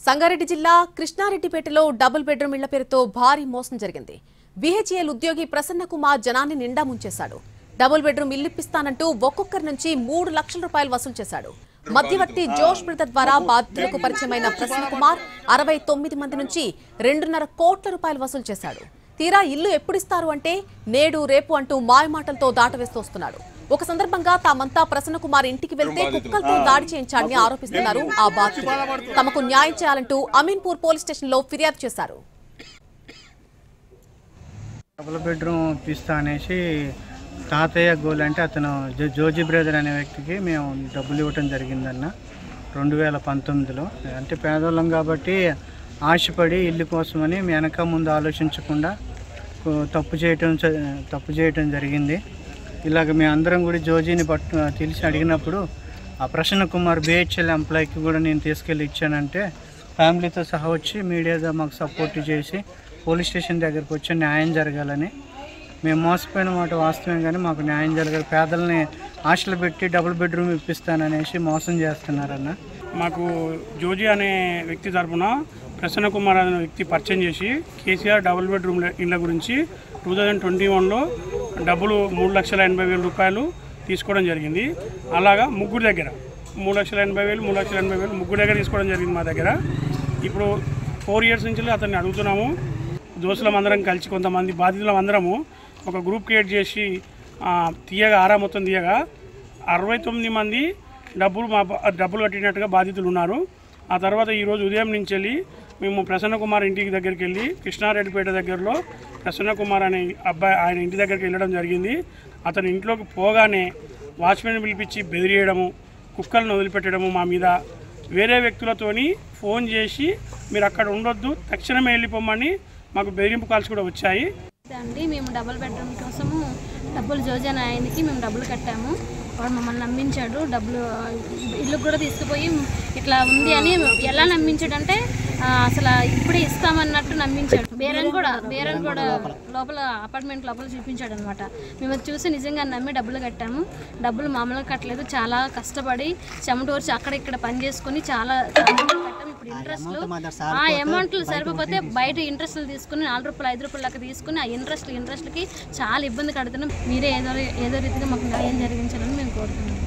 సంగారెడ్డి జిల్లా కృష్ణారెడ్డిపేటలో double bedroom ఇళ్ల పేరుతో భారీ మోసం జరిగింది. విహెచ్ఎల్ ఉద్యోగి ప్రసన్న కుమార్ జనాన్ని నిండా ముంచేశాడు. డబుల్ బెడ్రూమ్ ఇల్లు ఇప్పిస్తానంటూ ఒక్కొక్కరి నుంచి 3 లక్షల రూపాయలు వసూలు చేశాడు. మధ్యవర్తి జోష్ బ్రదర్ ద్వారా బాధితులకు పరిచయమైన ప్రసన్న కుమార్ 69 మంది నుంచి 2.5 కోట్ల రూపాయలు వసూలు చేశాడు. తీరా ఇల్లు ఎప్పుడిస్తారు అంటే నేడు రేపు అంటూ మాయమాటలతో దాటవేస్తూ వస్తున్నాడు. ఒక సందర్భంగా తామంతా ప్రసన్న కుమార్ ఇంటికి వెళ్తే కుక్కలతో దాడి చేయించాడని ఆరోపిస్తున్నారు ఆ బాధితులు. తమకు న్యాయం చేయాలంటూ అమీన్పూర్ పోలీస్ స్టేషన్ లో ఫిర్యాదు చేశారు. డబుల్ బెడ్రూమ్ ఇప్పిస్తా అనేసి తాతయ్య గోల్ అంటే అతను జోజీ బ్రదర్ అనే వ్యక్తికి మేము డబ్బులు ఇవ్వటం జరిగిందన్న 2019లో. అంటే పేదవాళ్ళం కాబట్టి ఆశపడి ఇల్లు కోసమని వెనక ముందు ఆలోచించకుండా తప్పు చేయటం జరిగింది. ఇలాగ మేము అందరం కూడా జోజీని తెలిసి అడిగినప్పుడు ఆ ప్రసన్న కుమార్ బిహెచ్ఎల్ ఎంప్లాయీకి కూడా నేను తీసుకెళ్ళి ఇచ్చానంటే ఫ్యామిలీతో సహా వచ్చి మీడియాగా మాకు సపోర్ట్ చేసి పోలీస్ స్టేషన్ దగ్గరకు వచ్చి న్యాయం జరగాలని. మేము మోసపోయిన మాట వాస్తవం కానీ మాకు న్యాయం జరగాలి. పేదల్ని ఆశలు పెట్టి డబుల్ బెడ్రూమ్ ఇప్పిస్తాననేసి మోసం చేస్తున్నారన్న. మాకు జోజీ అనే వ్యక్తి తరఫున ప్రసన్న కుమార్ అనే వ్యక్తి పరిచయం చేసి కేసీఆర్ డబుల్ బెడ్రూమ్ ఇళ్ళ గురించి 2021లో డబ్బులు 3,80,000 రూపాయలు తీసుకోవడం జరిగింది. అలాగా ముగ్గురు దగ్గర 3,80,000 ముగ్గురు దగ్గర తీసుకోవడం జరిగింది మా దగ్గర. ఇప్పుడు 4 ఇయర్స్ నుంచి అతన్ని అడుగుతున్నాము. దోస్తులం అందరం కలిసి కొంతమంది బాధితులం అందరము ఒక గ్రూప్ క్రియేట్ చేసి ఆరా మొత్తం తీయగా 69 మంది డబ్బులు కట్టినట్టుగా బాధితులు ఉన్నారు. ఆ తర్వాత ఈరోజు ఉదయం నుంచి వెళ్ళి మేము ప్రసన్న కుమార్ ఇంటికి దగ్గరికి వెళ్ళి కృష్ణారెడ్డిపేట దగ్గరలో ప్రసన్న కుమార్ అనే అబ్బాయి ఆయన ఇంటి దగ్గరికి వెళ్ళడం జరిగింది. అతని ఇంట్లోకి పోగానే వాచ్మెన్ పిలిపించి బెదిరియడము, కుక్కలను వదిలిపెట్టడము, మా మీద వేరే వ్యక్తులతోని ఫోన్ చేసి మీరు అక్కడ ఉండొద్దు తక్షణమే వెళ్ళిపోమని మాకు బెదిరింపు కాల్స్ కూడా వచ్చాయి. అండి మేము డబుల్ బెడ్రూమ్ కోసము జోజీ అనే ఆయనకి మేము డబ్బులు కట్టాము. వాడు మమ్మల్ని నమ్మించాడు. డబ్బులు ఇల్లు కూడా తీసుకుపోయి ఇట్లా ఉంది అని ఎలా నమ్మించాడంటే అసలు ఇప్పుడే ఇస్తామన్నట్టు నమ్మించాడు. బేరన్ కూడా లోపల అపార్ట్మెంట్ లోపల చూపించాడు అనమాట. మేము అది చూసి నిజంగా నమ్మి డబ్బులు కట్టాము. డబ్బులు మామూలుగా కట్టలేదు, చాలా కష్టపడి చెమటూర్చి అక్కడ ఇక్కడ పని చేసుకుని చాలా కట్టాము. ఇప్పుడు ఇంట్రెస్ట్లు ఆ అమౌంట్లు సరిపోతే బయట ఇంట్రెస్ట్లు తీసుకుని 4 రూపాయలు 5 రూపాయలు లెక్క తీసుకుని ఆ ఇంట్రెస్ట్లకి చాలా ఇబ్బంది కడుతున్నాం. మీరే ఏదో రీతిగా మాకు న్యాయం జరిగించాలని మేము కోరుతున్నాం.